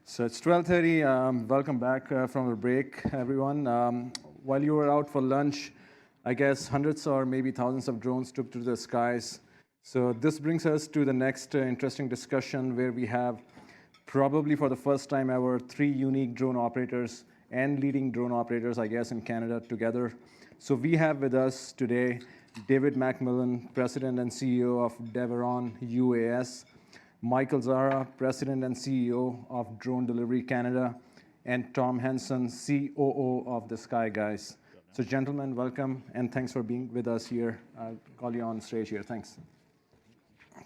So it's 12:30. Welcome back from the break, everyone. While you were out for lunch, I guess hundreds or maybe thousands of drones took to the skies. So this brings us to the next interesting discussion where we have probably for the first time ever 3 unique drone operators and leading drone operators, I guess, in Canada together. So we have with us today David MacMillan, President and CEO of Deveron UAS, Michael Zahra, President and CEO of Drone Delivery Canada, and Tom Hanson, COO of the Sky Guys. So gentlemen, welcome, and thanks for being with us here. I'll call you on stage here. Thanks. No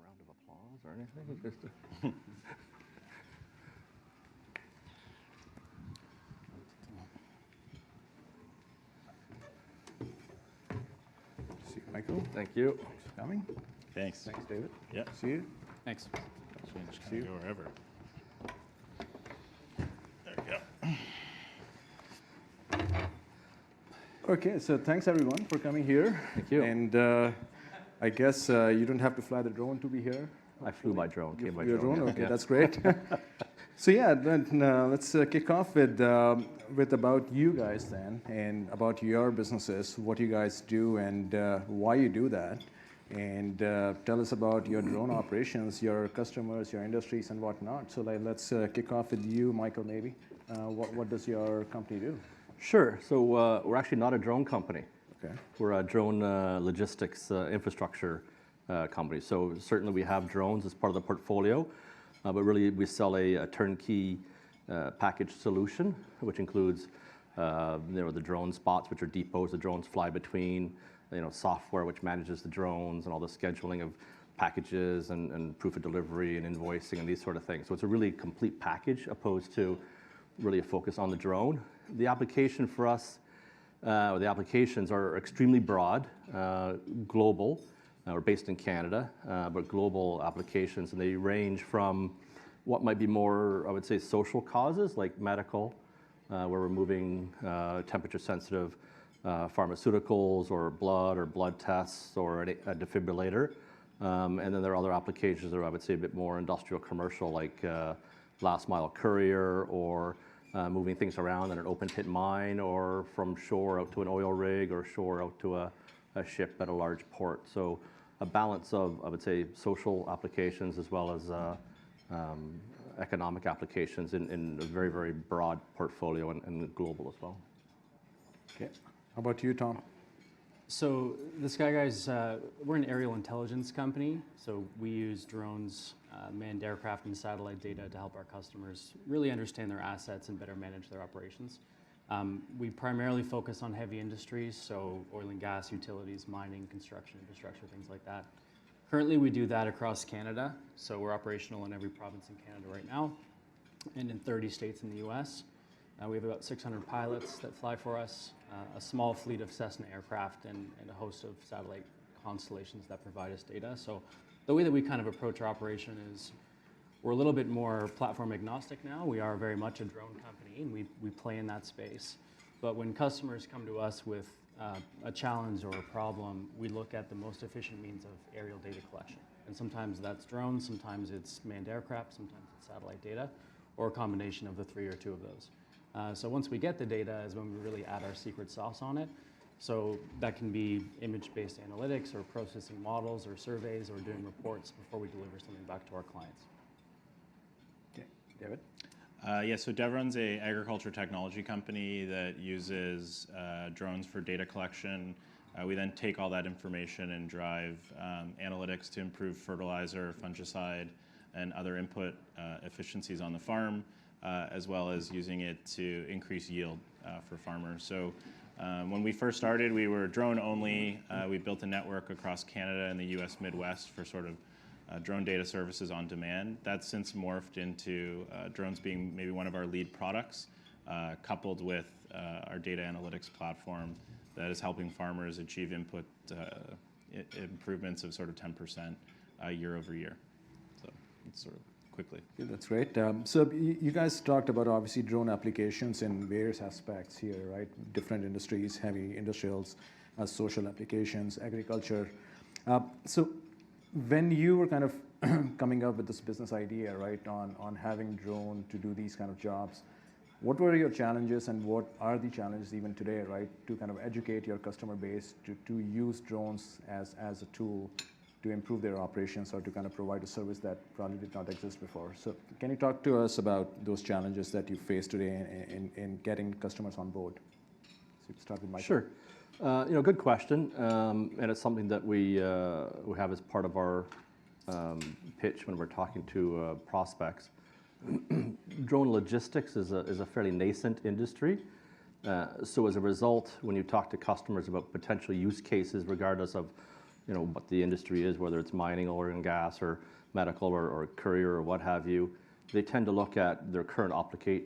round of applause or anything? Just See you, Michael. Thank you. Thanks for coming. Thanks. Thanks, David. Yeah. See you. Thanks. Just See you. go wherever. There we go. Okay, so thanks everyone for coming here. Thank you. And I guess you don't have to fly the drone to be here. I flew my drone, came by Your drone. drone? yeah. Okay, Yeah. that's great. So yeah, then let's kick off with about you guys then, and about your businesses, what you guys do, and why you do that, and tell us about your drone operations, your customers, your industries, and whatnot. So let's kick off with you, Michael. Maybe what does your company do? Sure. So we're actually not a drone company. Okay. We're a drone logistics infrastructure company. So certainly we have drones as part of the portfolio, but really we sell a turnkey package solution, which includes the drone spots, which are depots the drones fly between, software which manages the drones and all the scheduling of packages and proof of delivery and invoicing and these sort of things. So it's a really complete package opposed to really a focus on the drone. The application for us, or the applications are extremely broad, global. We're based in Canada, but global applications, and they range from what might be more, I would say, social causes like medical, where we're moving temperature-sensitive pharmaceuticals or blood tests or a defibrillator. And then there are other applications that are, I would say, a bit more industrial commercial, like last-mile courier or moving things around in an open-pit mine or from shore out to an oil rig or shore out to a ship at a large port. So a balance of, I would say, social applications as well as economic applications in a very, very broad portfolio and global as well. Okay. How about you, Tom? So the Sky Guys, we're an aerial intelligence company. So we use drones, manned aircraft, and satellite data to help our customers really understand their assets and better manage their operations. We primarily focus on heavy industries, so oil and gas, utilities, mining, construction, infrastructure, things like that. Currently, we do that across Canada. So we're operational in every province in Canada right now and in 30 states in the US. We have about 600 pilots that fly for us, a small fleet of Cessna aircraft, and a host of satellite constellations that provide us data. So the way that we kind of approach our operation is we're a little bit more platform agnostic now. We are very much a drone company, and we play in that space. But when customers come to us with a challenge or a problem, we look at the most efficient means of aerial data collection. And sometimes that's drones, sometimes it's manned aircraft, sometimes it's satellite data, or a combination of the three or two of those. So once we get the data is when we really add our secret sauce on it. So that can be image-based analytics or processing models or surveys or doing reports before we deliver something back to our clients. Okay. David? Yeah, so Deveron's an agriculture technology company that uses drones for data collection. We then take all that information and drive analytics to improve fertilizer, fungicide, and other input efficiencies on the farm, as well as using it to increase yield for farmers. So when we first started, we were drone only. We built a network across Canada and the US Midwest for sort of drone data services on demand. That's since morphed into drones being maybe one of our lead products, coupled with our data analytics platform that is helping farmers achieve input improvements of sort of 10% year over year. So it's sort of quickly. Yeah, that's great. So you guys talked about obviously drone applications in various aspects here, right? Different industries, heavy industrials, social applications, agriculture. So when you were kind of coming up with this business idea, right, on having drone to do these kind of jobs, what were your challenges and what are the challenges even today, right, to kind of educate your customer base to use drones as a tool to improve their operations or to kind of provide a service that probably did not exist before? So can you talk to us about those challenges that you face today in getting customers on board? So you can start with Michael. Sure. Good question, and it's something that we have as part of our pitch when we're talking to prospects. Drone logistics is a fairly nascent industry. So as a result, when you talk to customers about potential use cases, regardless of what the industry is, whether it's mining, oil and gas, or medical, or courier, or what have you, they tend to look at their current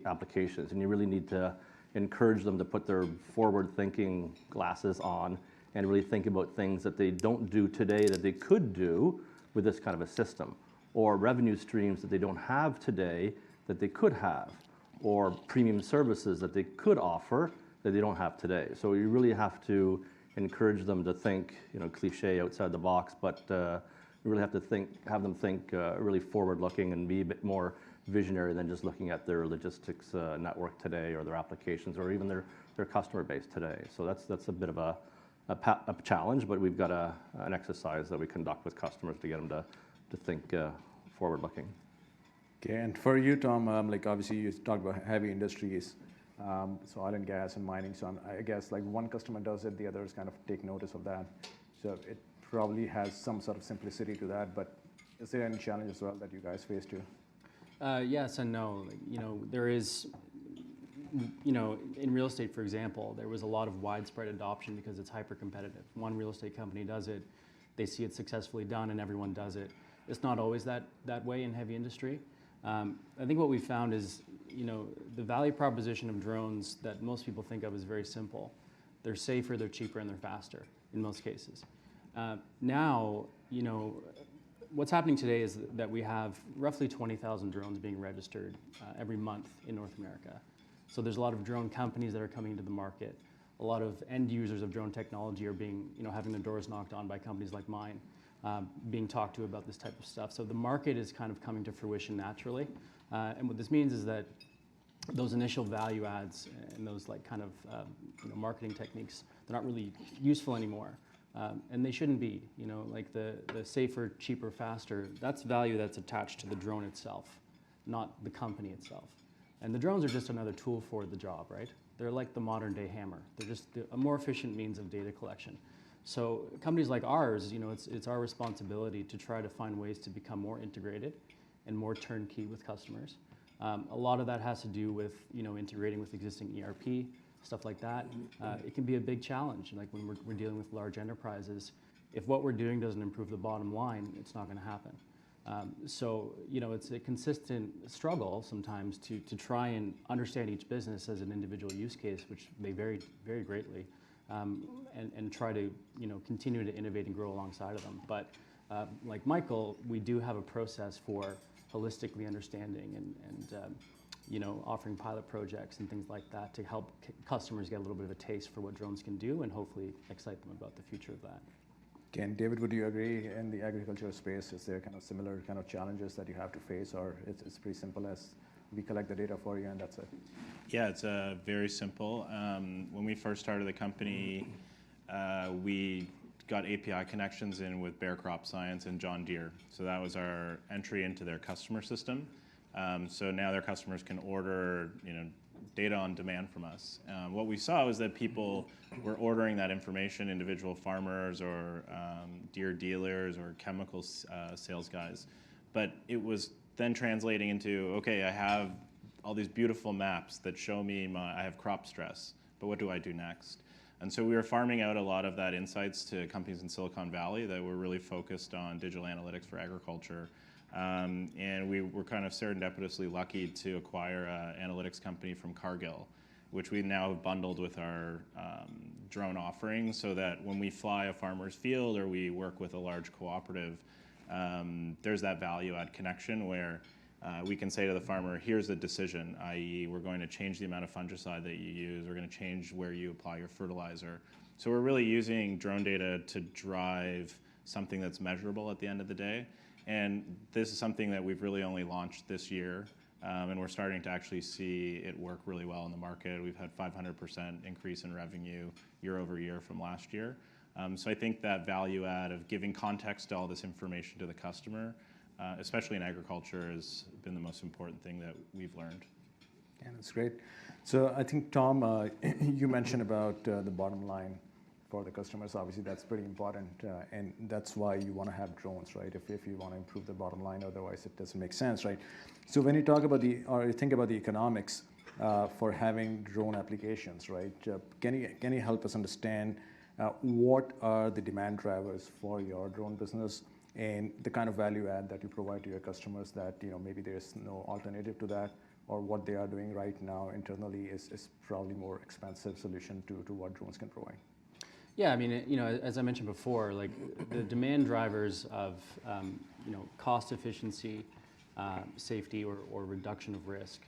applications, and you really need to encourage them to put their forward-thinking glasses on and really think about things that they don't do today that they could do with this kind of a system, or revenue streams that they don't have today that they could have, or premium services that they could offer that they don't have today. So you really have to encourage them to think, cliche, outside the box, but you really have to have them think really forward-looking and be a bit more visionary than just looking at their logistics network today, or their applications, or even their customer base today. So that's a bit of a challenge, but we've got an exercise that we conduct with customers to get them to think forward-looking. Okay, and for you, Tom, like obviously you talked about heavy industries, so oil and gas and mining. So I guess like one customer does it, the others kind of take notice of that. So it probably has some sort of simplicity to that. But is there any challenge as well that you guys face too? Yes and no. There is, in real estate, for example, there was a lot of widespread adoption because it's hyper-competitive. One real estate company does it, they see it successfully done, and everyone does it. It's not always that way in heavy industry. I think what we found is, the value proposition of drones that most people think of is very simple. They're safer, they're cheaper, and they're faster in most cases. Now, what's happening today is that we have roughly 20,000 drones being registered every month in North America. So there's a lot of drone companies that are coming into the market. A lot of end users of drone technology are having their doors knocked on by companies like mine, being talked to about this type of stuff. So the market is kind of coming to fruition naturally. And what this means is that those initial value adds and those marketing techniques, they're not really useful anymore. And they shouldn't be, like the safer, cheaper, faster, that's value that's attached to the drone itself, not the company itself. And the drones are just another tool for the job, right? They're like the modern day hammer. They're just a more efficient means of data collection. So companies like ours, it's our responsibility to try to find ways to become more integrated and more turnkey with customers. A lot of that has to do with, integrating with existing ERP, stuff like that. It can be a big challenge. Like when we're dealing with large enterprises, if what we're doing doesn't improve the bottom line, it's not going to happen. So it's a consistent struggle sometimes to try and understand each business as an individual use case, which may vary very greatly, and try to continue to innovate and grow alongside of them. But like Michael, we do have a process for holistically understanding and offering pilot projects and things like that to help customers get a little bit of a taste for what drones can do and hopefully excite them about the future of that. Okay, and David, would you agree in the agricultural space, is there kind of similar kind of challenges that you have to face, or it's pretty simple as we collect the data for you and that's it? Yeah, it's very simple. When we first started the company, we got API connections in with Bayer Crop Science and John Deere. So that was our entry into their customer system. So now their customers can order, data on demand from us. What we saw was that people were ordering that information, individual farmers or Deere dealers or chemical sales guys. But it was then translating into, okay, I have all these beautiful maps that show me I have crop stress, but what do I do next? And so we were farming out a lot of that insights to companies in Silicon Valley that were really focused on digital analytics for agriculture. And we were kind of serendipitously lucky to acquire an analytics company from Cargill, which we now have bundled with our drone offerings, so that when we fly a farmer's field or we work with a large cooperative, there's that value add connection where we can say to the farmer, here's the decision, i.e. we're going to change the amount of fungicide that you use, we're going to change where you apply your fertilizer. So we're really using drone data to drive something that's measurable at the end of the day. And this is something that we've really only launched this year, and we're starting to actually see it work really well in the market. We've had 500% increase in revenue year over year from last year. So I think that value add of giving context to all this information to the customer, especially in agriculture, has been the most important thing that we've learned. Yeah, that's great. So I think, Tom, you mentioned about the bottom line for the customers. Obviously, that's pretty important, and that's why you want to have drones, right? If you want to improve the bottom line, otherwise it doesn't make sense, right? So when you talk about or you think about the economics for having drone applications, right? Can you help us understand what are the demand drivers for your drone business and the kind of value add that you provide to your customers that maybe there's no alternative to that, or what they are doing right now internally is probably more expensive solution to what drones can provide? Yeah, I mean, as I mentioned before, like the demand drivers of, cost efficiency, safety, or reduction of risk,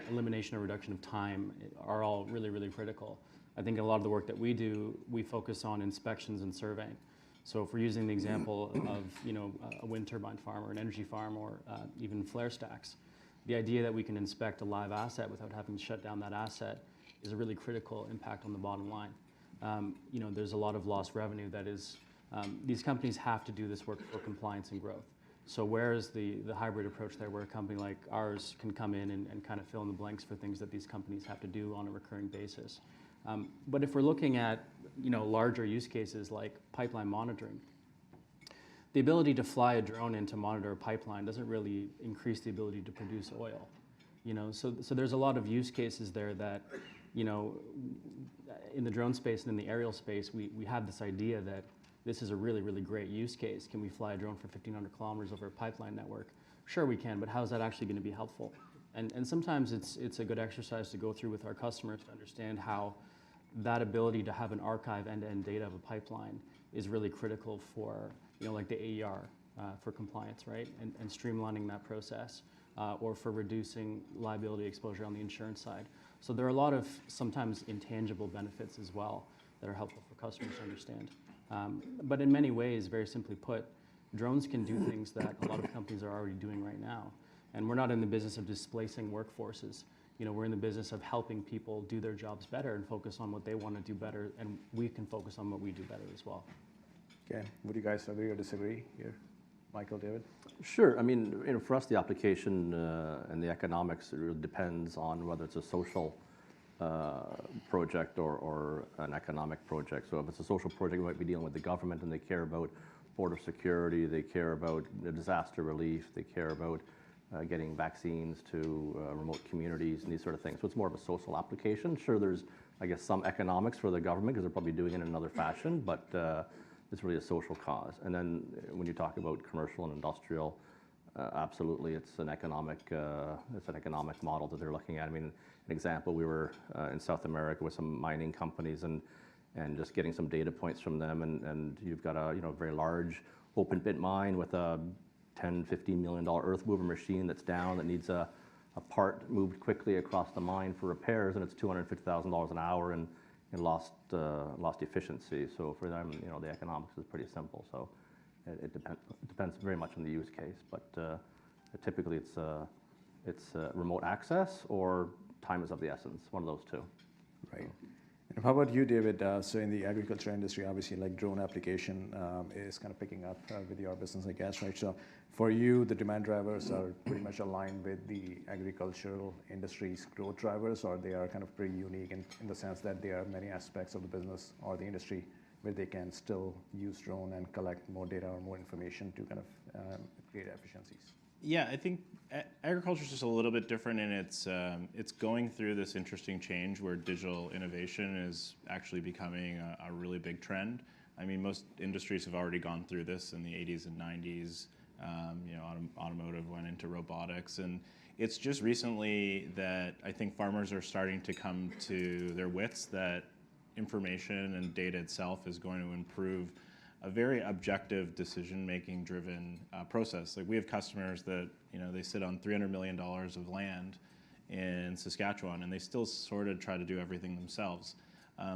elimination or reduction of time are all really, really critical. I think a lot of the work that we do, we focus on inspections and surveying. So if we're using the example of, a wind turbine farm or an energy farm or even flare stacks, the idea that we can inspect a live asset without having to shut down that asset is a really critical impact on the bottom line. There's a lot of lost revenue that is, these companies have to do this work for compliance and growth. So whereas the hybrid approach there, where a company like ours can come in and kind of fill in the blanks for things that these companies have to do on a recurring basis. But if we're looking at, larger use cases like pipeline monitoring, the ability to fly a drone in to monitor a pipeline doesn't really increase the ability to produce oil. So there's a lot of use cases there that, in the drone space and in the aerial space, we have this idea that this is a really, really great use case. Can we fly a drone for 1,500 kilometers over a pipeline network? Sure we can, but how is that actually going to be helpful? And sometimes it's a good exercise to go through with our customers to understand how that ability to have an archive end-to-end data of a pipeline is really critical for, like the AER for compliance, right? And streamlining that process, or for reducing liability exposure on the insurance side. So there are a lot of sometimes intangible benefits as well that are helpful for customers to understand. But in many ways, very simply put, drones can do things that a lot of companies are already doing right now. And we're not in the business of displacing workforces. We're in the business of helping people do their jobs better and focus on what they want to do better, and we can focus on what we do better as well. Okay, would you guys agree or disagree here? Michael, David? Sure. I mean, for us, the application and the economics, it really depends on whether it's a social project or an economic project. So if it's a social project, we might be dealing with the government, and they care about border security, they care about the disaster relief, they care about getting vaccines to remote communities and these sort of things. So it's more of a social application. Sure, there's, I guess, some economics for the government because they're probably doing it in another fashion, but it's really a social cause. And then when you talk about commercial and industrial, absolutely, it's an economic model that they're looking at. I mean, an example, we were in South America with some mining companies and just getting some data points from them, and you've got a very large open pit mine with a $10-15 million earth mover machine that's down that needs a part moved quickly across the mine for repairs, and it's $250,000 an hour and lost efficiency. So for them, the economics is pretty simple. So it depends very much on the use case, but typically it's remote access or time is of the essence, one of those two. Right. And how about you, David? So in the agriculture industry, obviously, like drone application is kind of picking up with your business, I guess, right? So for you, the demand drivers are pretty much aligned with the agricultural industry's growth drivers, or they are kind of pretty unique in the sense that there are many aspects of the business or the industry where they can still use drone and collect more data or more information to kind of create efficiencies? Yeah, I think agriculture is just a little bit different, and it's going through this interesting change where digital innovation is actually becoming a really big trend. I mean, most industries have already gone through this in the 80s and 90s. Automotive went into robotics, and it's just recently that I think farmers are starting to come to their wits that information and data itself is going to improve a very objective, decision-making driven process. Like we have customers that, they sit on $300 million of land in Saskatchewan, and they still sort of try to do everything themselves.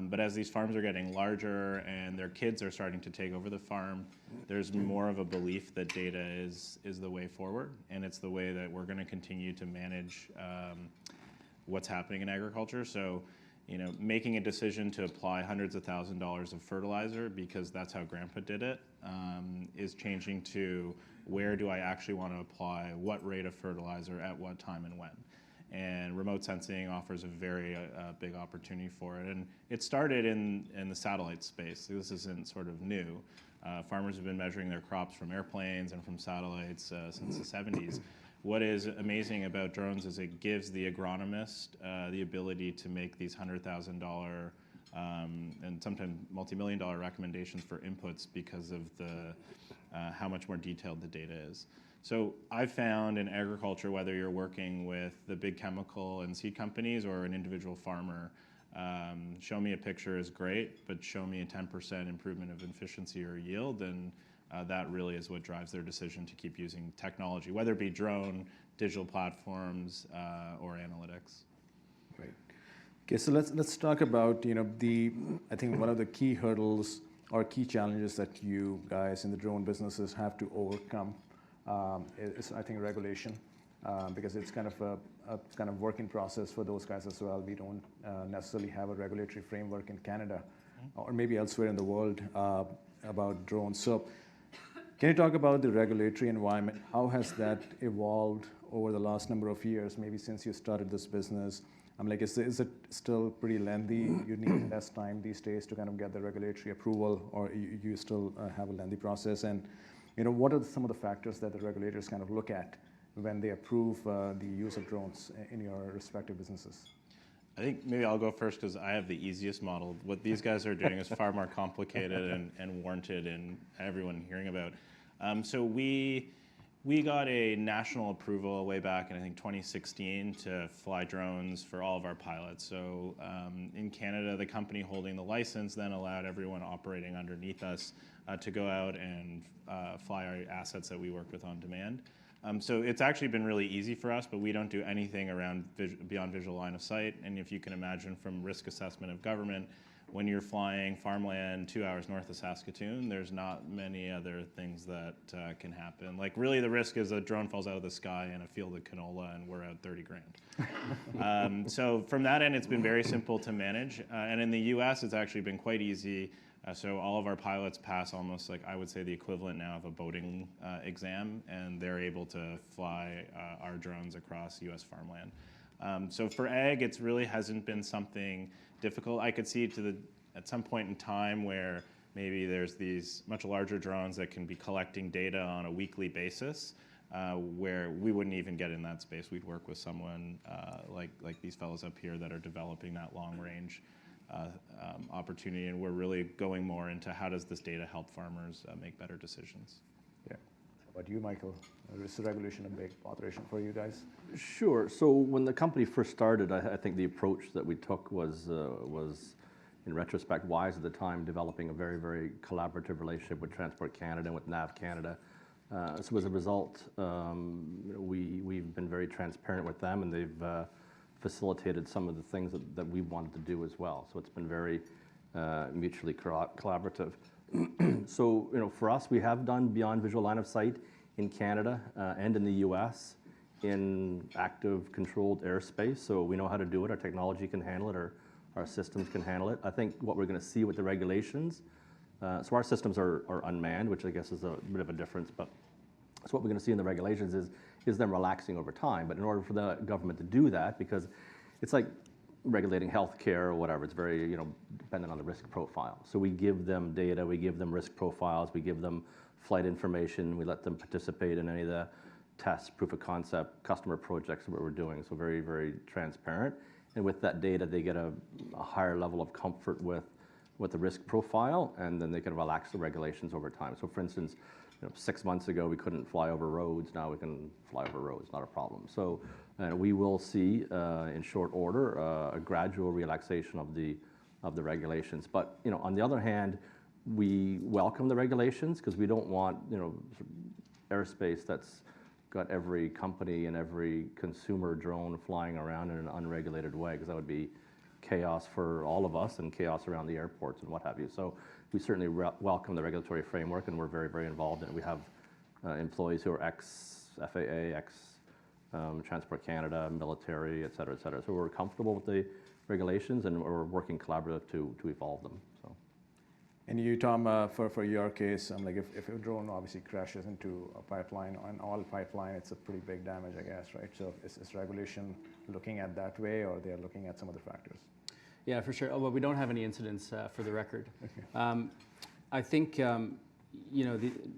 But as these farms are getting larger and their kids are starting to take over the farm, there's more of a belief that data is the way forward, and it's the way that we're going to continue to manage what's happening in agriculture. So, making a decision to apply hundreds of thousands of dollars of fertilizer because that's how Grandpa did it is changing to where do I actually want to apply what rate of fertilizer at what time and when. And remote sensing offers a very big opportunity for it. And it started in the satellite space. This isn't sort of new. Farmers have been measuring their crops from airplanes and from satellites since the 70s. What is amazing about drones is it gives the agronomist the ability to make these $100,000 and sometimes multi-million-dollar recommendations for inputs because of the how much more detailed the data is. So I've found in agriculture, whether you're working with the big chemical and seed companies or an individual farmer, show me a picture is great, but show me a 10% improvement of efficiency or yield, and that really is what drives their decision to keep using technology, whether it be drone, digital platforms, or analytics. Great. Okay, so let's talk about I think one of the key hurdles or key challenges that you guys in the drone businesses have to overcome is I think regulation, because it's kind of working process for those guys as well. We don't necessarily have a regulatory framework in Canada or maybe elsewhere in the world about drones. So can you talk about the regulatory environment? How has that evolved over the last number of years, maybe since you started this business? I'm like, is it still pretty lengthy? You need less time these days to kind of get the regulatory approval, or you still have a lengthy process? And what are some of the factors that the regulators kind of look at when they approve the use of drones in your respective businesses? I think maybe I'll go first because I have the easiest model. What these guys are doing is far more complicated and warranted and everyone hearing about. So we got a national approval way back in, I think, 2016 to fly drones for all of our pilots. So in Canada, the company holding the license then allowed everyone operating underneath us to go out and fly our assets that we work with on demand. So it's actually been really easy for us, but we don't do anything around beyond visual line of sight. And if you can imagine from risk assessment of government, when you're flying farmland 2 hours north of Saskatoon, there's not many other things that can happen. Like really the risk is a drone falls out of the sky in a field of canola and we're out 30 grand. So from that end, it's been very simple to manage. And in the US, it's actually been quite easy. So all of our pilots pass almost like I would say the equivalent now of a boating exam, and they're able to fly our drones across US farmland. So for ag, it really hasn't been something difficult. I could see at some point in time where maybe there's these much larger drones that can be collecting data on a weekly basis, where we wouldn't even get in that space. We'd work with someone like these fellows up here that are developing that long range opportunity, and we're really going more into how does this data help farmers make better decisions. Yeah. How about you, Michael? Is regulation a big botheration for you guys? Sure. So when the company first started, I think the approach that we took was in retrospect, wise at the time, developing a very, very collaborative relationship with Transport Canada and with NAV Canada. So as a result, we've been very transparent with them, and they've facilitated some of the things that we wanted to do as well. So it's been very mutually collaborative. So for us, we have done beyond visual line of sight in Canada and in the US in active controlled airspace. So we know how to do it. Our technology can handle it. Our systems can handle it. I think what we're going to see with the regulations, so our systems are unmanned, which I guess is a bit of a difference, but so what we're going to see in the regulations is them relaxing over time. But in order for the government to do that, because it's like regulating healthcare or whatever, it's very dependent on the risk profile. So we give them data, we give them risk profiles, we give them flight information, we let them participate in any of the tests, proof of concept, customer projects that we're doing. So very, very transparent. And with that data, they get a higher level of comfort with the risk profile, and then they can relax the regulations over time. So for instance, 6 months ago, we couldn't fly over roads. Now we can fly over roads, not a problem. So we will see in short order a gradual relaxation of the regulations. But on the other hand, we welcome the regulations because we don't want airspace that's got every company and every consumer drone flying around in an unregulated way, because that would be chaos for all of us and chaos around the airports and what have you. So we certainly welcome the regulatory framework, and we're very, very involved in it. We have employees who are ex-FAA, Transport Canada, military, et cetera, et cetera. So we're comfortable with the regulations, and we're working collaborative to evolve them. So. And you, Tom, for your case, like if a drone obviously crashes into a pipeline, an oil pipeline, it's a pretty big damage, I guess, right? So is regulation looking at that way, or they're looking at some other factors? Yeah, for sure. Well, we don't have any incidents for the record. Okay. I think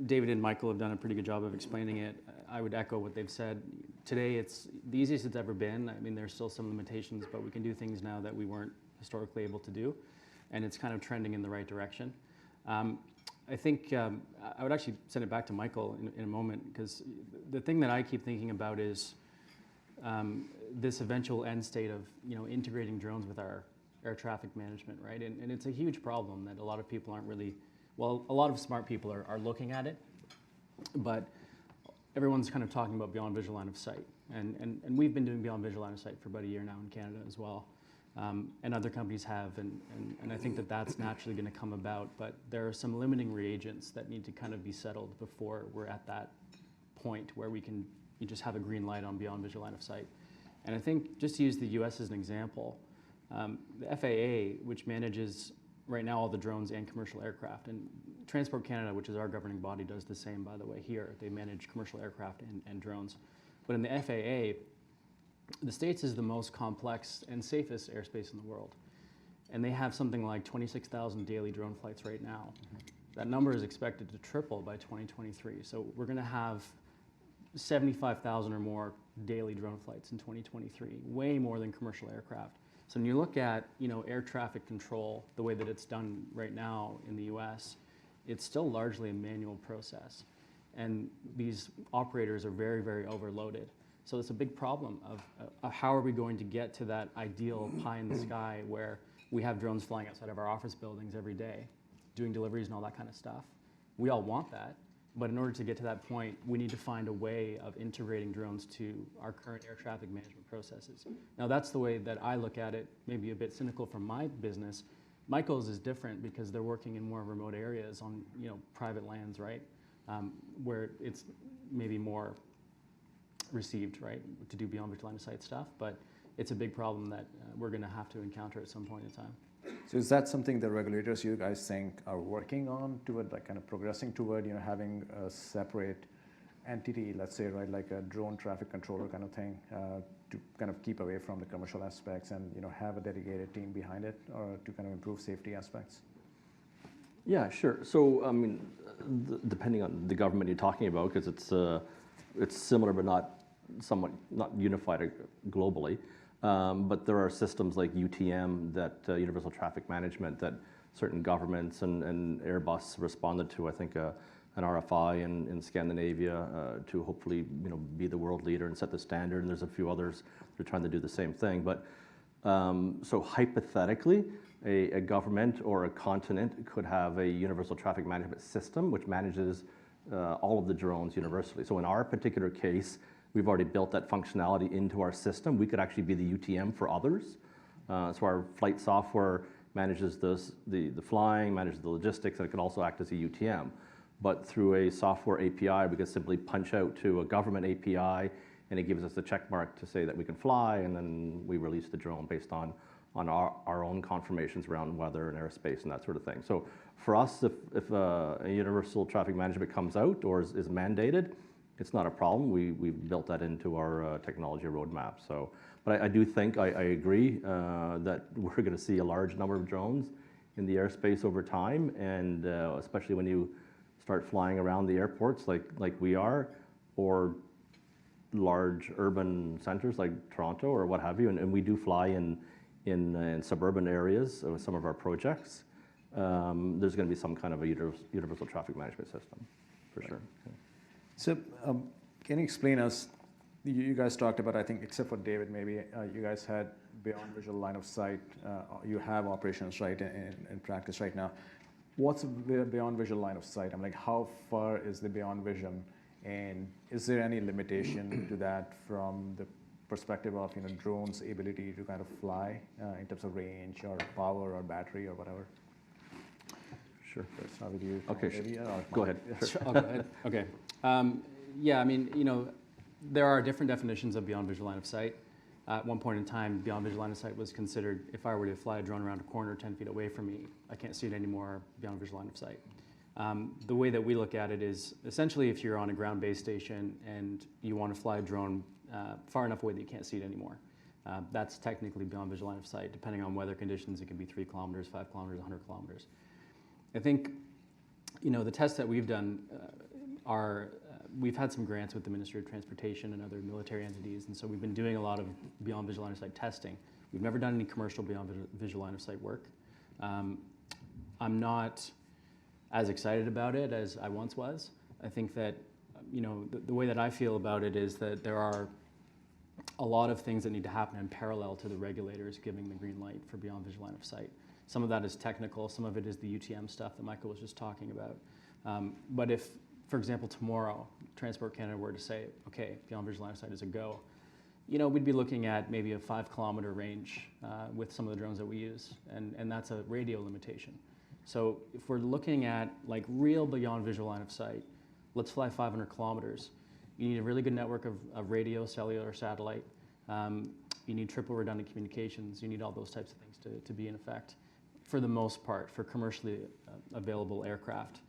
David and Michael have done a pretty good job of explaining it. I would echo what they've said. Today, it's the easiest it's ever been. I mean, there's still some limitations, but we can do things now that we weren't historically able to do, and it's kind of trending in the right direction. I think I would actually send it back to Michael in a moment, because the thing that I keep thinking about is this eventual end state of integrating drones with our air traffic management, right? And it's a huge problem that a lot of people aren't really, well, a lot of smart people are looking at it, but everyone's kind of talking about beyond visual line of sight. And we've been doing beyond visual line of sight for about a year now in Canada as well. And other companies have, and I think that that's naturally going to come about, but there are some limiting reagents that need to kind of be settled before we're at that point where you just have a green light on beyond visual line of sight. And I think, just to use the US as an example, the FAA, which manages right now all the drones and commercial aircraft, and Transport Canada, which is our governing body, does the same, by the way, here. They manage commercial aircraft and drones. But in the FAA, the States is the most complex and safest airspace in the world. And they have something like 26,000 daily drone flights right now. That number is expected to triple by 2023. So we're going to have 75,000 or more daily drone flights in 2023, way more than commercial aircraft. So when you look at air traffic control, the way that it's done right now in the US, it's still largely a manual process. And these operators are very, very overloaded. So it's a big problem of how are we going to get to that ideal pie in the sky where we have drones flying outside of our office buildings every day, doing deliveries and all that kind of stuff. We all want that, but in order to get to that point, we need to find a way of integrating drones to our current air traffic management processes. Now that's the way that I look at it, maybe a bit cynical from my business. Michael's is different because they're working in more remote areas on private lands, right? Where it's maybe more received, right, to do beyond visual line of sight stuff, but it's a big problem that we're going to have to encounter at some point in time. So is that something the regulators, you guys think, are working on toward, like kind of progressing toward, having a separate entity, let's say, right, like a drone traffic controller kind of thing, to kind of keep away from the commercial aspects and, have a dedicated team behind it, or to kind of improve safety aspects? Yeah, sure. So, I mean, depending on the government you're talking about, because it's similar but not unified globally. But there are systems like UTM, that Universal Traffic Management, that certain governments and Airbus responded to. I think an RFI in Scandinavia to hopefully be the world leader and set the standard. And there's a few others that are trying to do the same thing. But so hypothetically, a government or a continent could have a universal traffic management system which manages all of the drones universally. So in our particular case, we've already built that functionality into our system. We could actually be the UTM for others. So our flight software manages the flying, manages the logistics, and it could also act as a UTM. But through a software API, we could simply punch out to a government API, and it gives us the check mark to say that we can fly, and then we release the drone based on our own confirmations around weather and airspace and that sort of thing. So for us, if a universal traffic management comes out or is mandated, it's not a problem. We've built that into our technology roadmap. So, but I do think, I agree that we're going to see a large number of drones in the airspace over time, and especially when you start flying around the airports like we are, or large urban centers like Toronto or what have you, and we do fly in suburban areas with some of our projects. There's going to be some kind of a universal traffic management system, for sure. Okay. So can you explain us, you guys talked about, I think, except for David maybe, you guys had beyond visual line of sight, you have operations, right, in practice right now. What's beyond visual line of sight? I'm like, how far is the beyond vision? And is there any limitation to that from the perspective of drones' ability to kind of fly in terms of range or power or battery or whatever. Sure. Let's start with you. Okay, Maybe, or go ahead. Sure, I'll go ahead. Okay. Yeah, I mean, there are different definitions of beyond visual line of sight. At one point in time, beyond visual line of sight was considered if I were to fly a drone around a corner 10 feet away from me, I can't see it anymore beyond visual line of sight. The way that we look at it is essentially if you're on a ground-based station and you want to fly a drone far enough away that you can't see it anymore. That's technically beyond visual line of sight. Depending on weather conditions, it can be 3 kilometers, 5 kilometers, 100 kilometers. I think, the tests that we've done we've had some grants with the Ministry of Transportation and other military entities, and so we've been doing a lot of beyond visual line of sight testing. We've never done any commercial beyond visual line of sight work. I'm not as excited about it as I once was. I think that, the way that I feel about it is that there are a lot of things that need to happen in parallel to the regulators giving the green light for beyond visual line of sight. Some of that is technical, some of it is the UTM stuff that Michael was just talking about. But if, for example, tomorrow, Transport Canada were to say, okay, beyond visual line of sight is a go, we'd be looking at maybe a 5-kilometer range with some of the drones that we use, and that's a radio limitation. So if we're looking at like real beyond visual line of sight, let's fly 500 kilometers. You need a really good network of radio, cellular, satellite. You need triple redundant communications. You need all those types of things to be in effect, for the most part, for commercially available aircraft.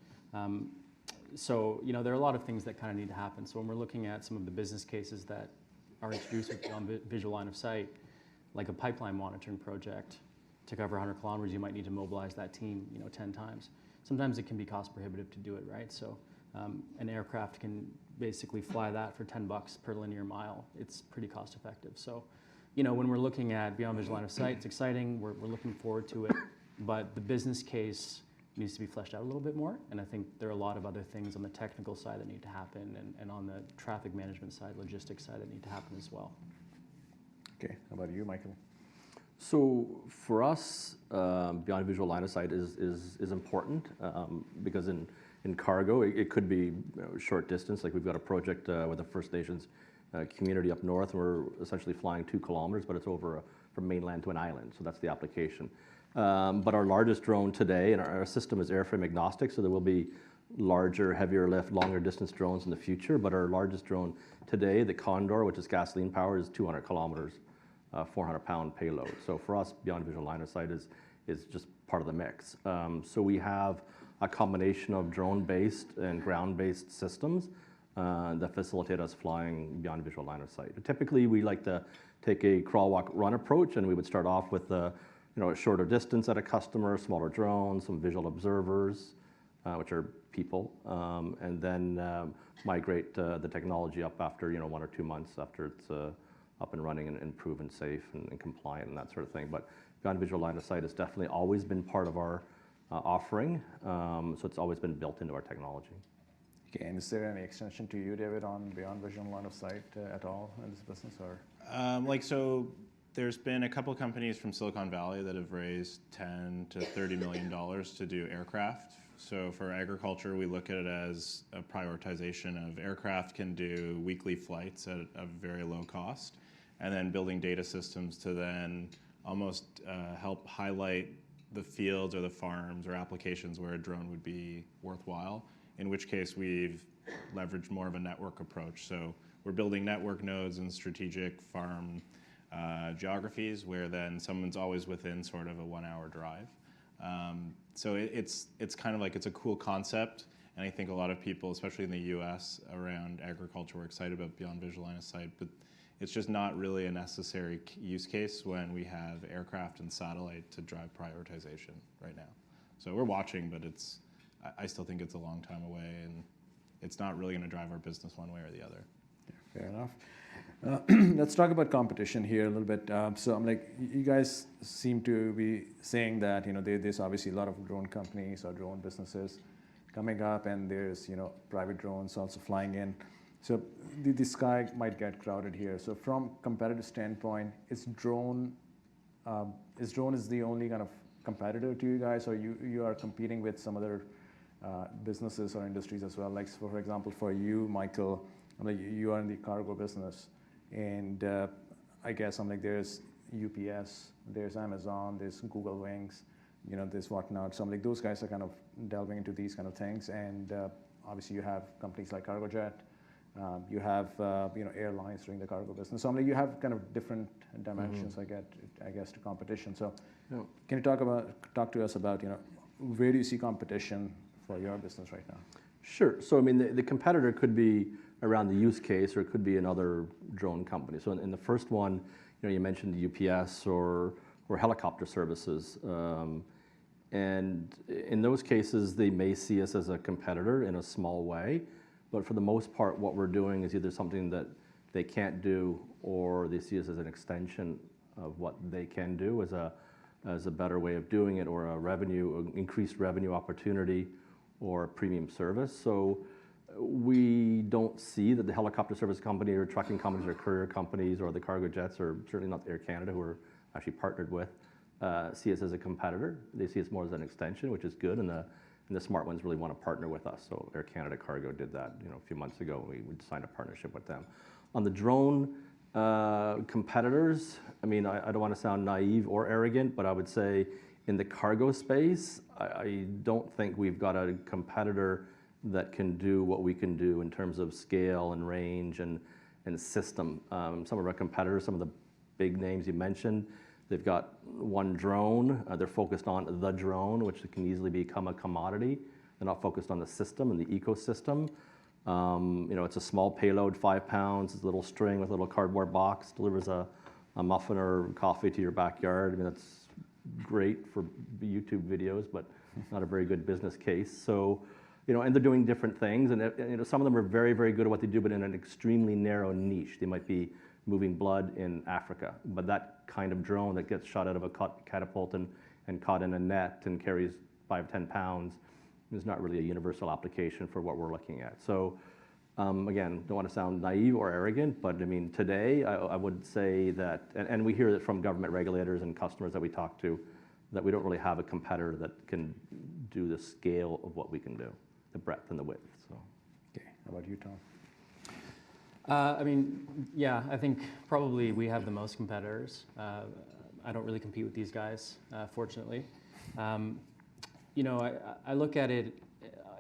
So, there are a lot of things that kind of need to happen. So when we're looking at some of the business cases that are introduced with beyond visual line of sight, like a pipeline monitoring project, to cover 100 kilometers, you might need to mobilize that team, 10 times. Sometimes it can be cost prohibitive to do it, right? So an aircraft can basically fly that for $10 per linear mile. It's pretty cost effective. So, when we're looking at beyond visual line of sight, it's exciting. We're looking forward to it, but the business case needs to be fleshed out a little bit more. And I think there are a lot of other things on the technical side that need to happen, and on the traffic management side, logistics side that need to happen as well. Okay, how about you, Michael? So for us, beyond visual line of sight is important because in cargo, it could be short distance. Like we've got a project with the First Nations community up north. We're essentially flying 2 kilometers, but it's over from mainland to an island. So that's the application. But our largest drone today, and our system is airframe agnostic, so there will be larger, heavier lift, longer distance drones in the future. But our largest drone today, the Condor, which is gasoline powered, is 200 kilometers, 400-pound payload. So for us, beyond visual line of sight is just part of the mix. So we have a combination of drone-based and ground-based systems that facilitate us flying beyond visual line of sight. Typically, we like to take a crawl, walk, run approach, and we would start off with a shorter distance at a customer, smaller drones, some visual observers, which are people, and then migrate the technology up after 1 or 2 months after it's up and running and proven safe and compliant and that sort of thing. But beyond visual line of sight has definitely always been part of our offering, so it's always been built into our technology. Okay, and is there any extension to you, David, on beyond visual line of sight at all in this business, or? So there's been a couple companies from Silicon Valley that have raised $10 to $30 million to do aircraft. So for agriculture, we look at it as a prioritization of aircraft can do weekly flights at a very low cost, and then building data systems to then almost help highlight the fields or the farms or applications where a drone would be worthwhile, in which case we've leveraged more of a network approach. So we're building network nodes in strategic farm geographies where then someone's always within sort of a 1-hour drive. So it's kind of like it's a cool concept, and I think a lot of people, especially in the U.S. around agriculture, were excited about beyond visual line of sight, but it's just not really a necessary use case when we have aircraft and satellite to drive prioritization right now. So we're watching, but I still think it's a long time away, and it's not really going to drive our business one way or the other. Yeah, fair enough. Let's talk about competition here a little bit. So I'm like, you guys seem to be saying that there's obviously a lot of drone companies or drone businesses coming up, and there's private drones also flying in. So the sky might get crowded here. So from competitive standpoint, is drone is the only kind of competitor to you guys, or you are competing with some other businesses or industries as well? Like for example, for you, Michael, like you are in the cargo business, and I guess I'm like, there's UPS, there's Amazon, there's Google Wings, there's whatnot. So I'm like, those guys are kind of delving into these kind of things. And obviously you have companies like Cargojet, you have airlines doing the cargo business. So I'm like, you have kind of different dimensions, I guess, to competition. So can you talk to us about, where do you see competition for your business right now? Sure. So I mean, the competitor could be around the use case, or it could be another drone company. So in the first one, you mentioned the UPS or helicopter services, and in those cases, they may see us as a competitor in a small way. But for the most part, what we're doing is either something that they can't do, or they see us as an extension of what they can do as a better way of doing it, or increased revenue opportunity, or a premium service. So we don't see that the helicopter service company or trucking companies or courier companies or the cargo jets, or certainly not Air Canada, who we're actually partnered with, see us as a competitor. They see us more as an extension, which is good, and the smart ones really want to partner with us. So Air Canada Cargo did that a few months ago. We signed a partnership with them. On the drone competitors, I mean, I don't want to sound naive or arrogant, but I would say in the cargo space, I don't think we've got a competitor that can do what we can do in terms of scale and range and system. Some of our competitors, some of the big names you mentioned, they've got one drone. They're focused on the drone, which can easily become a commodity. They're not focused on the system and the ecosystem. It's a small payload, 5 pounds, it's a little string with a little cardboard box, delivers a muffin or coffee to your backyard. I mean, that's great for YouTube videos, but not a very good business case. So, and they're doing different things, and some of them are very, very good at what they do, but in an extremely narrow niche. They might be moving blood in Africa, but that kind of drone that gets shot out of a catapult and caught in a net and carries 5-10 pounds is not really a universal application for what we're looking at. So again, don't want to sound naive or arrogant, but I mean, today I would say that, and we hear that from government regulators and customers that we talk to, that we don't really have a competitor that can do the scale of what we can do, the breadth and the width. So. Okay, how about you, Tom? I mean, yeah, I think probably we have the most competitors. I don't really compete with these guys, fortunately. I look at it,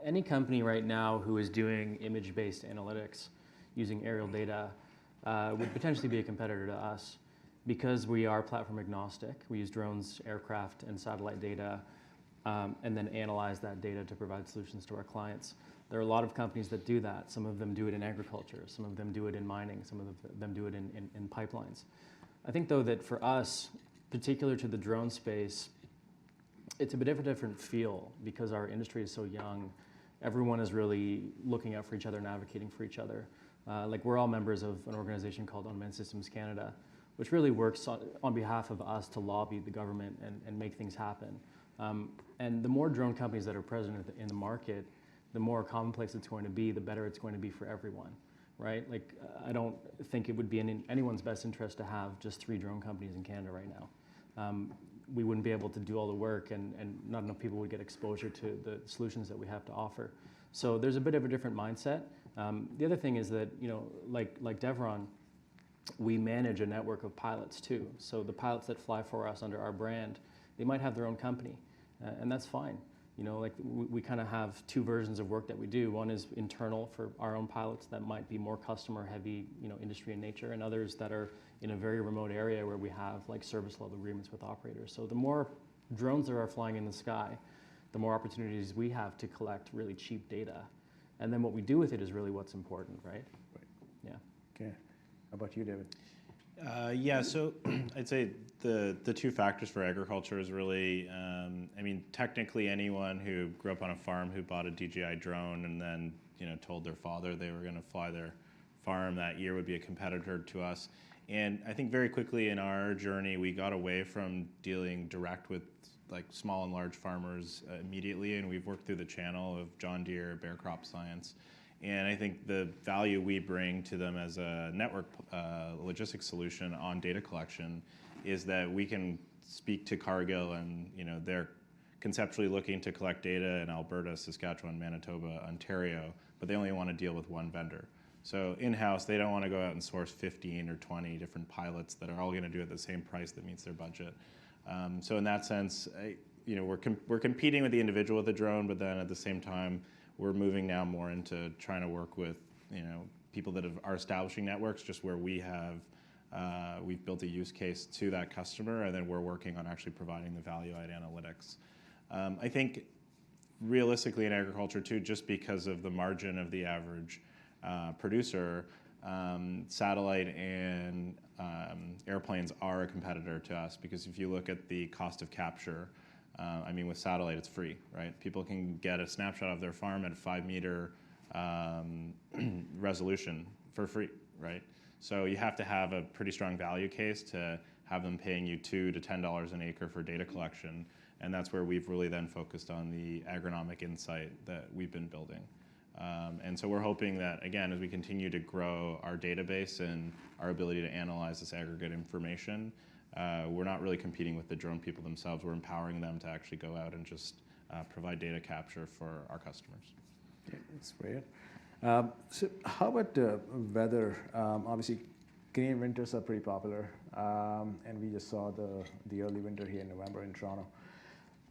any company right now who is doing image-based analytics using aerial data would potentially be a competitor to us because we are platform agnostic. We use drones, aircraft, and satellite data, and then analyze that data to provide solutions to our clients. There are a lot of companies that do that. Some of them do it in agriculture, some of them do it in mining, some of them do it in pipelines. I think, though, that for us, particular to the drone space, it's a bit of a different feel because our industry is so young. Everyone is really looking out for each other and advocating for each other. Like, we're all members of an organization called Unmanned Systems Canada, which really works on behalf of us to lobby the government and make things happen. And the more drone companies that are present in the market, the more commonplace it's going to be, the better it's going to be for everyone, right? Like, I don't think it would be in anyone's best interest to have just 3 drone companies in Canada right now. We wouldn't be able to do all the work, and not enough people would get exposure to the solutions that we have to offer. So there's a bit of a different mindset. The other thing is that, like Deveron, we manage a network of pilots too. So the pilots that fly for us under our brand, they might have their own company, and that's fine. We kind of have 2 versions of work that we do. One is internal for our own pilots that might be more customer heavy, industry in nature, and others that are in a very remote area where we have like service level agreements with operators. So the more drones there are flying in the sky, the more opportunities we have to collect really cheap data. And then what we do with it is really what's important, right? Right. Yeah. Okay. How about you, David? Yeah, so I'd say the 2 factors for agriculture is really, technically anyone who grew up on a farm who bought a DJI drone and then, told their father they were going to fly their farm that year would be a competitor to us. And I think very quickly in our journey, we got away from dealing direct with like small and large farmers immediately, and we've worked through the channel of John Deere, Bear Crop Science. And I think the value we bring to them as a network logistics solution on data collection is that we can speak to Cargill, and they're conceptually looking to collect data in Alberta, Saskatchewan, Manitoba, Ontario, but they only want to deal with one vendor. So in-house, they don't want to go out and source 15 or 20 different pilots that are all going to do it at the same price that meets their budget. So in that sense, we're competing with the individual with the drone, but then at the same time, we're moving now more into trying to work with people that are establishing networks, just where we've built a use case to that customer, and then we're working on actually providing the value-add analytics. I think realistically in agriculture too, just because of the margin of the average producer, satellite and airplanes are a competitor to us, because if you look at the cost of capture, with satellite it's free, right? People can get a snapshot of their farm at a 5-meter resolution for free, right? So you have to have a pretty strong value case to have them paying you $2 to $10 an acre for data collection, and that's where we've really then focused on the agronomic insight that we've been building. And so we're hoping that, again, as we continue to grow our database and our ability to analyze this aggregate information, we're not really competing with the drone people themselves. We're empowering them to actually go out and just provide data capture for our customers. Okay, that's great. So how about weather? Obviously, Canadian winters are pretty popular, and we just saw the early winter here in November in Toronto.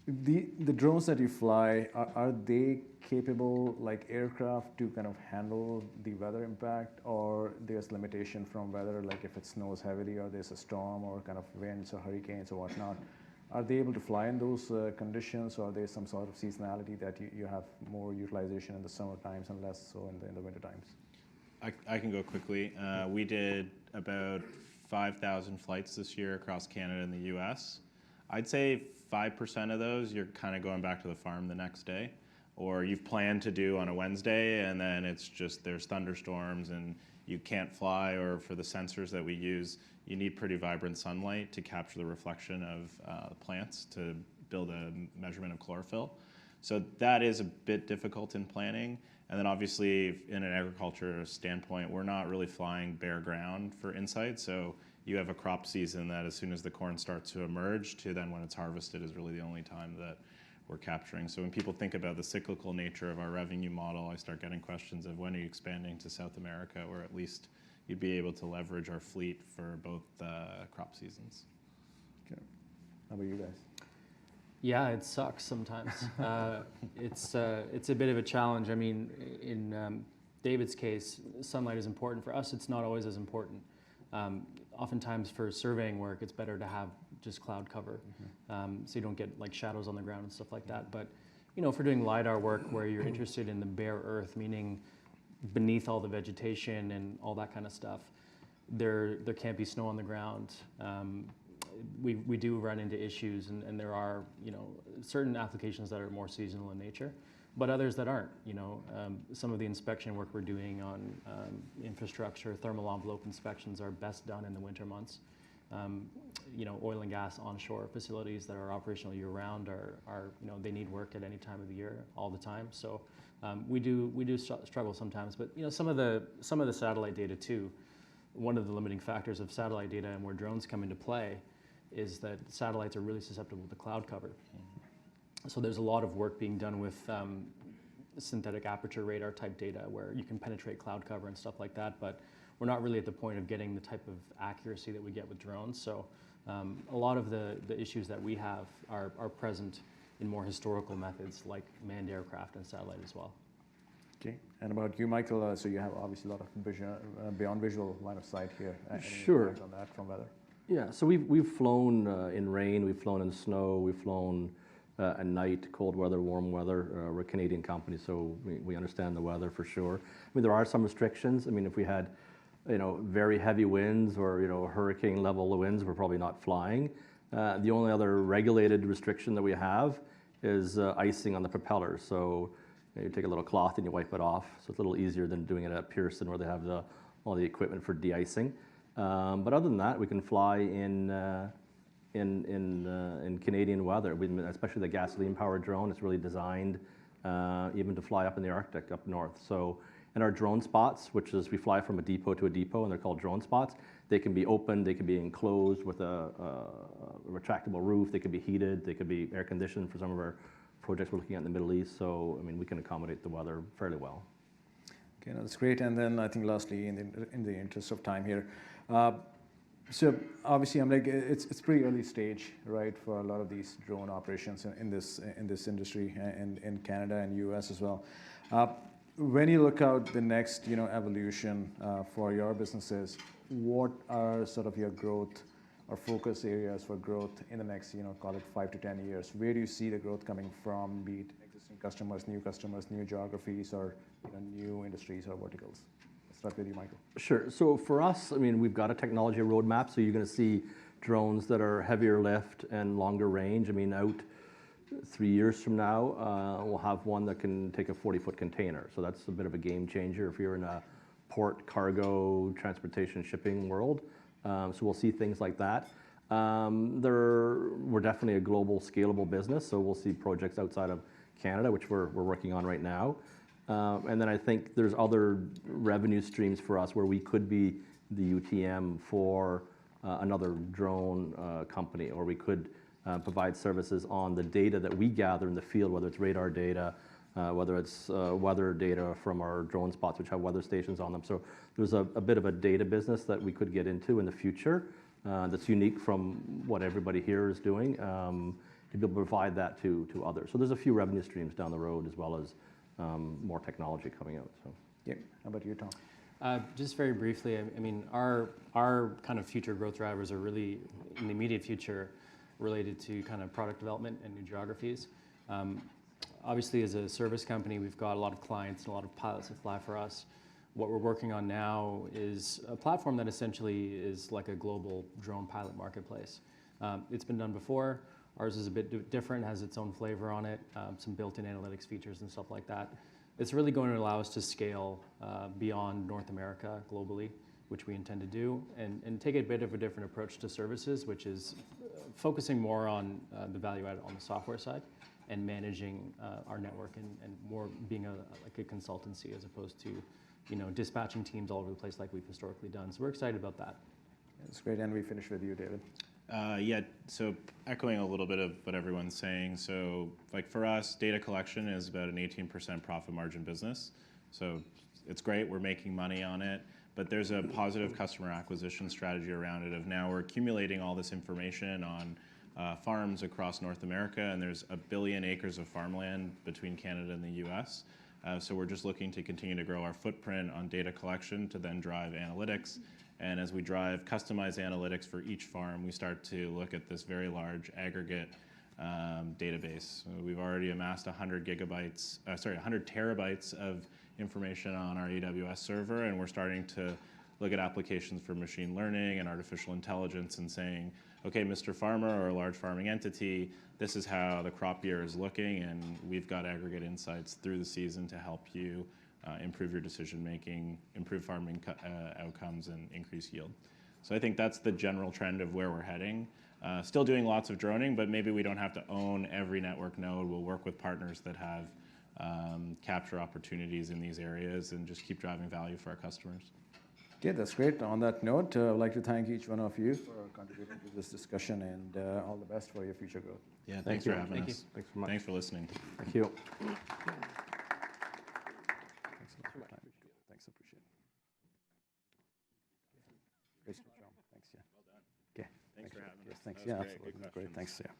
The drones that you fly, are they capable, like aircraft, to kind of handle the weather impact, or there's limitation from weather, like if it snows heavily or there's a storm or kind of winds or hurricanes or whatnot? Are they able to fly in those conditions, or there's some sort of seasonality that you have more utilization in the summer times and less so in the winter times? I can go quickly. We did about 5,000 flights this year across Canada and the US. I'd say 5% of those you're kind of going back to the farm the next day, or you've planned to do on a Wednesday, and then it's just there's thunderstorms and you can't fly, or for the sensors that we use, you need pretty vibrant sunlight to capture the reflection of the plants to build a measurement of chlorophyll. So that is a bit difficult in planning. And then obviously in an agriculture standpoint, we're not really flying bare ground for insight. So you have a crop season that as soon as the corn starts to emerge to then when it's harvested is really the only time that we're capturing. So when people think about the cyclical nature of our revenue model, I start getting questions of when are you expanding to South America, or at least you'd be able to leverage our fleet for both crop seasons. Okay. How about you guys? Yeah, it sucks sometimes. It's a bit of a challenge. I mean, in David's case, sunlight is important. For us, it's not always as important. Oftentimes for surveying work, it's better to have just cloud cover, so you don't get like shadows on the ground and stuff like that. But if we're doing LiDAR work where you're interested in the bare earth, meaning beneath all the vegetation and all that kind of stuff, there can't be snow on the ground. We do run into issues, and there are certain applications that are more seasonal in nature, but others that aren't. Some of the inspection work we're doing on infrastructure, thermal envelope inspections are best done in the winter months. Oil and gas onshore facilities that are operational year-round are they need work at any time of the year, all the time. So we do struggle sometimes. But some of the satellite data too. One of the limiting factors of satellite data and where drones come into play is that satellites are really susceptible to cloud cover. So there's a lot of work being done with synthetic aperture radar type data where you can penetrate cloud cover and stuff like that, but we're not really at the point of getting the type of accuracy that we get with drones. So a lot of the issues that we have are present in more historical methods like manned aircraft and satellite as well. Okay, and about you, Michael, so you have obviously a lot of vision, beyond visual line of sight here. Sure. Any on that from weather? Yeah, so we've flown in rain, we've flown in snow, we've flown at night, cold weather, warm weather. We're a Canadian company, so we understand the weather for sure. I mean, there are some restrictions. I mean, if we had, very heavy winds or, hurricane level winds, we're probably not flying. The only other regulated restriction that we have is icing on the propellers. So you take a little cloth and you wipe it off. So it's a little easier than doing it at Pearson where they have all the equipment for de-icing. But other than that, we can fly in Canadian weather, especially the gasoline-powered drone. It's really designed even to fly up in the Arctic, up north. So, and our drone spots, which is we fly from a depot to a depot, and they're called drone spots. They can be open, they can be enclosed with a retractable roof. They can be heated, they could be air conditioned for some of our projects we're looking at in the Middle East. So, I mean, we can accommodate the weather fairly well. Okay, no, that's great. And then I think lastly, in the interest of time here, so obviously I'm like it's pretty early stage, right, for a lot of these drone operations in this industry and in Canada and US as well. When you look out the next evolution for your businesses, what are sort of your growth or focus areas for growth in the next call it 5 to 10 years? Where do you see the growth coming from, be it existing customers, new geographies, or new industries or verticals? Let's start with you, Michael. Sure. So for us, I mean, we've got a technology roadmap. So you're going to see drones that are heavier lift and longer range. I mean, out 3 years from now, we'll have one that can take a 40-foot container. So that's a bit of a game changer if you're in a port, cargo, transportation, shipping world. So we'll see things like that. We're definitely a global scalable business. So we'll see projects outside of Canada, which we're working on right now. And then I think there's other revenue streams for us where we could be the UTM for another drone company, or we could provide services on the data that we gather in the field, whether it's radar data, whether it's weather data from our drone spots, which have weather stations on them. So there's a bit of a data business that we could get into in the future that's unique from what everybody here is doing, to be able to provide that to others. So there's a few revenue streams down the road, as well as more technology coming out. So. Yeah. How about you, Tom? Just very briefly, I mean, our kind of future growth drivers are really, in the immediate future, related to kind of product development and new geographies. Obviously, as a service company, we've got a lot of clients and a lot of pilots that fly for us. What we're working on now is a platform that essentially is like a global drone pilot marketplace. It's been done before. Ours is a bit different, has its own flavor on it, some built-in analytics features and stuff like that. It's really going to allow us to scale beyond North America globally, which we intend to do, and take a bit of a different approach to services, which is focusing more on the value added on the software side and managing our network and more being like a consultancy as opposed to dispatching teams all over the place like we've historically done. So we're excited about that. That's great. And we finish with you, David. Yeah, so echoing a little bit of what everyone's saying. So like for us, data collection is about an 18% profit margin business. So it's great, we're making money on it, but there's a positive customer acquisition strategy around it of now we're accumulating all this information on farms across North America, and there's 1 billion acres of farmland between Canada and the US. So we're just looking to continue to grow our footprint on data collection to then drive analytics. And as we drive customized analytics for each farm, we start to look at this very large aggregate database. We've already amassed 100 terabytes of information on our AWS server, and we're starting to look at applications for machine learning and artificial intelligence and saying, okay, Mr. Farmer or a large farming entity, this is how the crop year is looking, and we've got aggregate insights through the season to help you improve your decision making, improve farming outcomes, and increase yield. So I think that's the general trend of where we're heading. Still doing lots of droning, but maybe we don't have to own every network node. We'll work with partners that have capture opportunities in these areas and just keep driving value for our customers. Okay, that's great. On that note, I'd like to thank each one of you for contributing to this discussion, and all the best for your future growth. Yeah, thanks for having us. Thanks so much. Thanks for listening. Thank you. Thanks a lot for your time. Thanks, appreciate it. Great job. Thanks, yeah. Well done. Okay. Thanks for having us. Yes, thanks. That was Yeah, great. absolutely. Good Great. questions. Thanks, yeah.